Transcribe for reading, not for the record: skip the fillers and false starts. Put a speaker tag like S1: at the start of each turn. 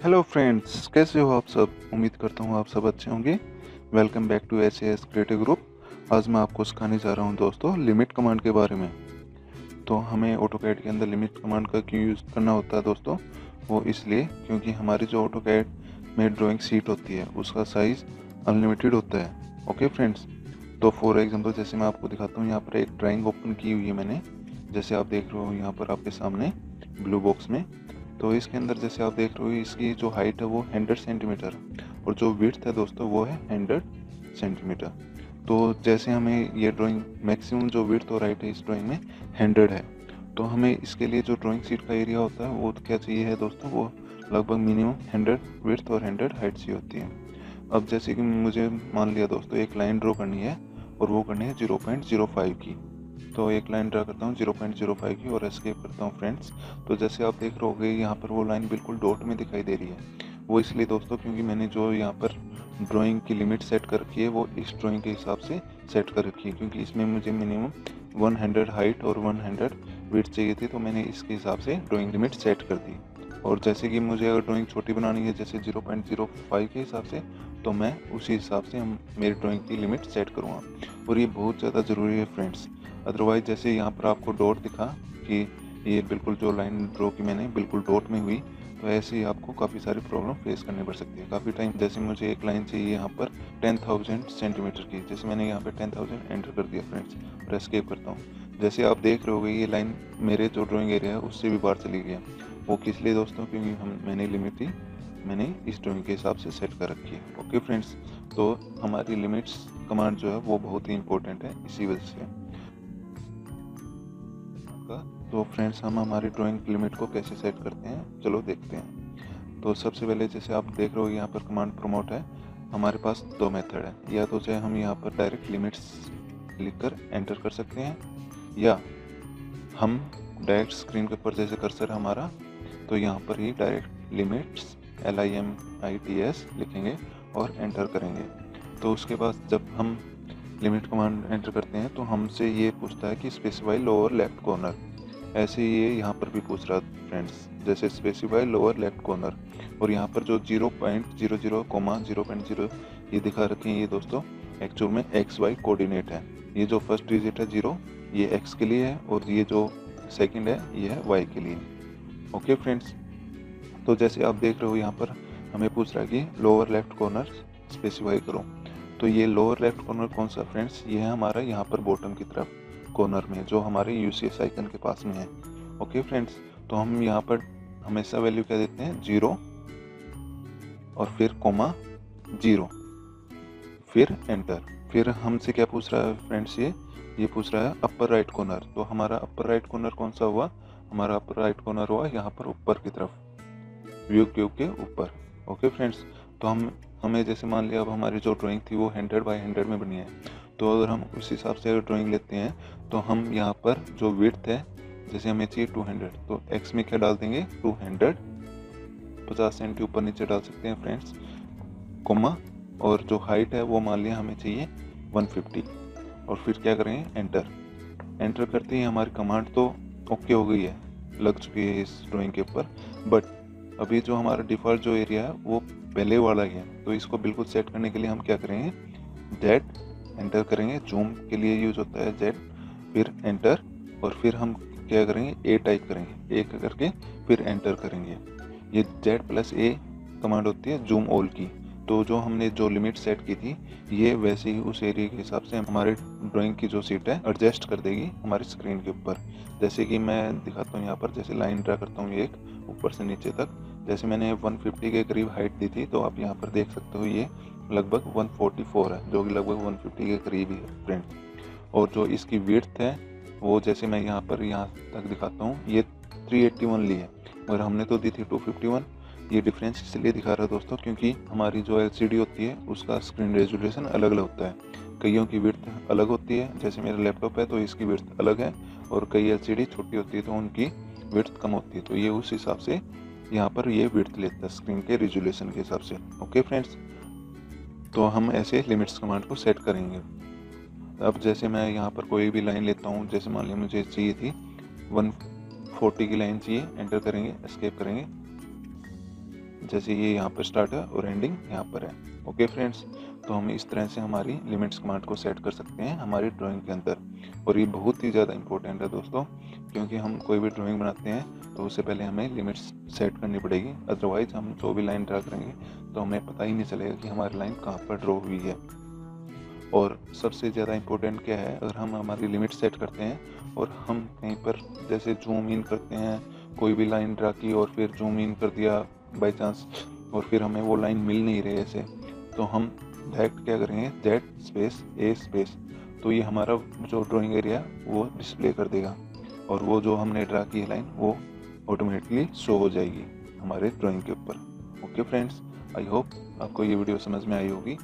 S1: Hello friends, कैसे हो आप सब। उम्मीद करता हूँ आप सब अच्छे होंगे। Welcome back to SAS creative group. आज मैं आपको सिखाने जा रहा हूँ दोस्तों लिमिट कमांड के बारे में। तो हमें ऑटोकैड के अंदर लिमिट कमांड का क्यों यूज़ करना होता है दोस्तों, वो इसलिए क्योंकि हमारी जो ऑटोकैड में ड्राइंग शीट होती है उसका साइज़ अनलिमिटेड होता है। ओके फ्रेंड्स, तो फॉर एग्जांपल जैसे मैं आपको दिखाता हूँ, यहाँ पर एक ड्राइंग ओपन की हुई है मैंने, जैसे आप देख रहे हो यहाँ पर आपके सामने ब्लू बॉक्स में। तो इसके अंदर जैसे आप देख रहे हो इसकी जो हाइट है वो 100 सेंटीमीटर और जो विड्थ है दोस्तों वो है 100 सेंटीमीटर। तो जैसे हमें ये ड्राइंग मैक्सिमम जो विड्थ और हाइट है इस ड्राइंग में 100 है, तो हमें इसके लिए जो ड्राइंग शीट का एरिया होता है वो क्या चाहिए है दोस्तों, वो लगभग मिनिमम 100 विड्थ और 100 हाइट चाहिए होती है। अब जैसे कि मुझे मान लिया दोस्तों एक लाइन ड्रॉ करनी है और वो करनी है 0.05 की, तो एक लाइन ड्रा करता हूँ 0.05 की और एस्केप करता हूँ फ्रेंड्स। तो जैसे आप देख रहे होगे यहाँ पर वो लाइन बिल्कुल डॉट में दिखाई दे रही है। वो इसलिए दोस्तों क्योंकि मैंने जो यहाँ पर ड्राइंग की लिमिट सेट कर रखी है वो इस ड्राइंग के हिसाब से सेट कर रखी है, क्योंकि इसमें मुझे मिनिमम 100 हाइट और 100 विड्थ चाहिए थी, तो मैंने इसके हिसाब से ड्राइंग लिमिट सेट कर दी। और जैसे कि मुझे अगर ड्राइंग छोटी बनानी है जैसे 0.05 के हिसाब से, तो मैं उसी हिसाब से हम मेरी ड्राइंग की लिमिट सेट करूँगा। और ये बहुत ज़्यादा ज़रूरी है फ्रेंड्स। अदरवाइज जैसे यहाँ पर आपको डॉट दिखा कि ये बिल्कुल जो लाइन ड्रॉ की मैंने बिल्कुल डॉट में हुई, तो ऐसे ही आपको काफ़ी सारी प्रॉब्लम फेस करनी पड़ सकती है काफ़ी टाइम। जैसे मुझे एक लाइन चाहिए यहाँ पर 10,000 सेंटीमीटर की, जैसे मैंने यहाँ पर 10,000 एंटर कर दिया फ्रेंड्स और एस्केप करता हूँ। जैसे आप देख रहे होगे ये लाइन मेरे जो ड्राइंग एरिया है उससे भी बाहर चली गया। वो किस लिए दोस्तों, क्योंकि मैंने लिमिट ही मैंने इस ड्राइंग के हिसाब से सेट कर रखी है। ओके फ्रेंड्स, तो हमारी लिमिट्स कमांड जो है वो बहुत ही इंपॉर्टेंट है इसी वजह से। तो फ्रेंड्स हम हमारी ड्राइंग लिमिट को कैसे सेट करते हैं चलो देखते हैं। तो सबसे पहले जैसे आप देख रहे हो यहाँ पर कमांड प्रमोट है, हमारे पास दो मेथड है। या तो चाहे हम यहाँ पर डायरेक्ट लिमिट्स लिखकर एंटर कर सकते हैं, या हम डायरेक्ट स्क्रीन के ऊपर जैसे कर्सर हमारा, तो यहाँ पर ही डायरेक्ट लिमिट्स LIMITS लिखेंगे और एंटर करेंगे। तो उसके बाद जब हम लिमिट कमांड एंटर करते हैं तो हमसे ये पूछता है कि स्पेसिफाई लोअर लेफ्ट कॉर्नर। ऐसे ये यहाँ पर भी पूछ रहा है फ्रेंड्स, जैसे स्पेसिफाई लोअर लेफ्ट कॉर्नर। और यहाँ पर जो 0.00, 0.0 ये दिखा रखे हैं ये दोस्तों एक्चुअल में XY कोऑर्डिनेट है। ये जो फर्स्ट डिजिट है 0 ये X के लिए है और ये जो सेकंड है ये है Y के लिए। ओके फ्रेंड्स, तो जैसे आप देख रहे हो यहाँ पर हमें पूछ रहा है कि लोअर लेफ्ट कॉर्नर स्पेसिफाई करो। तो ये लोअर लेफ्ट कॉर्नर कौन सा फ्रेंड्स, ये है हमारा यहाँ पर बॉटम की तरफ कॉर्नर में जो हमारे UCS आइकन के पास में है। ओके फ्रेंड्स, तो हम यहाँ पर हमेशा वैल्यू क्या देते हैं 0 और फिर कोमा 0 फिर एंटर। फिर हमसे क्या पूछ रहा है फ्रेंड्स, ये पूछ रहा है अपर राइट कॉर्नर। तो हमारा अपर राइट कॉर्नर कौन सा हुआ, हमारा अपर राइट कॉर्नर हुआ यहाँ पर ऊपर की तरफ, व्यू क्यूब के ऊपर। ओके फ्रेंड्स, तो हमें जैसे मान लिया अब हमारी जो ड्राइंग थी वो 100 बाई 100 में बनी है, तो अगर हम उस हिसाब से अगर ड्राइंग लेते हैं तो हम यहाँ पर जो विड्थ है जैसे हमें चाहिए 200, तो एक्स में क्या डाल देंगे 200, 50 सेंटी ऊपर नीचे डाल सकते हैं फ्रेंड्स, कोमा। और जो हाइट है वो मान लिया हमें चाहिए 150 और फिर क्या करेंगे एंटर। एंटर करते ही हमारी कमांड तो ओके हो गई है, लग चुकी है इस ड्राइंग के ऊपर। बट अभी जो हमारा डिफ़ॉल्ट जो एरिया है वो पहले वाला ही है, तो इसको बिल्कुल सेट करने के लिए हम क्या करेंगे Z एंटर करेंगे। जूम के लिए यूज होता है Z, फिर एंटर और फिर हम क्या करेंगे A टाइप करेंगे, A करके फिर एंटर करेंगे। ये Z+A कमांड होती है जूम ऑल की। तो जो हमने जो लिमिट सेट की थी ये वैसे ही उस एरिया के हिसाब से हमारे ड्राइंग की जो सीट है एडजस्ट कर देगी हमारी स्क्रीन के ऊपर। जैसे कि मैं दिखाता हूँ यहाँ पर, जैसे लाइन ड्रा करता हूँ एक ऊपर से नीचे तक, जैसे मैंने 150 के करीब हाइट दी थी, तो आप यहाँ पर देख सकते हो ये लगभग 144 है, जो कि लगभग 150 के करीब ही है फ्रेंड्स। और जो इसकी विड्थ है वो जैसे मैं यहाँ पर यहाँ तक दिखाता हूँ, ये 381 ली है और हमने तो दी थी 251। ये डिफरेंस इसलिए दिखा रहा है दोस्तों क्योंकि हमारी जो LCD होती है उसका स्क्रीन रेजोल्यूशन अलग अलग होता है। कईयों की विड्थ अलग होती है, जैसे मेरा लैपटॉप है तो इसकी विड्थ अलग है, और कई LCD छोटी होती है तो उनकी विड्थ कम होती है। तो ये उस हिसाब से यहाँ पर ये विड्थ लेता है स्क्रीन के रेजोल्यूशन के हिसाब से। ओके फ्रेंड्स, तो हम ऐसे लिमिट्स कमांड को सेट करेंगे। अब जैसे मैं यहाँ पर कोई भी लाइन लेता हूँ, जैसे मान लिया मुझे चाहिए थी 140 की लाइन चाहिए, एंटर करेंगे, एस्केप करेंगे। जैसे ये यहाँ पर स्टार्ट है और एंडिंग यहाँ पर है। ओके फ्रेंड्स, तो हम इस तरह से हमारी लिमिट्स कमांड को सेट कर सकते हैं हमारी ड्राइंग के अंदर। और ये बहुत ही ज़्यादा इंपॉर्टेंट है दोस्तों, क्योंकि हम कोई भी ड्राइंग बनाते हैं तो उससे पहले हमें लिमिट्स सेट करनी पड़ेगी। अदरवाइज हम जो भी लाइन ड्रा करेंगे तो हमें पता ही नहीं चलेगा कि हमारी लाइन कहाँ पर ड्रॉ हुई है। और सबसे ज़्यादा इम्पोर्टेंट क्या है, अगर हम हमारी लिमिट सेट करते हैं और हम कहीं पर जैसे जूम इन करते हैं, कोई भी लाइन ड्रा की और फिर जूम इन कर दिया बाई चांस, और फिर हमें वो लाइन मिल नहीं रही ऐसे, तो हम डायरेक्ट क्या करेंगे, जेड स्पेस ए स्पेस, तो ये हमारा जो ड्राइंग एरिया वो डिस्प्ले कर देगा और वो जो हमने ड्रा की है लाइन वो ऑटोमेटिकली शो हो जाएगी हमारे ड्राइंग के ऊपर। ओके फ्रेंड्स, आई होप आपको ये वीडियो समझ में आई होगी।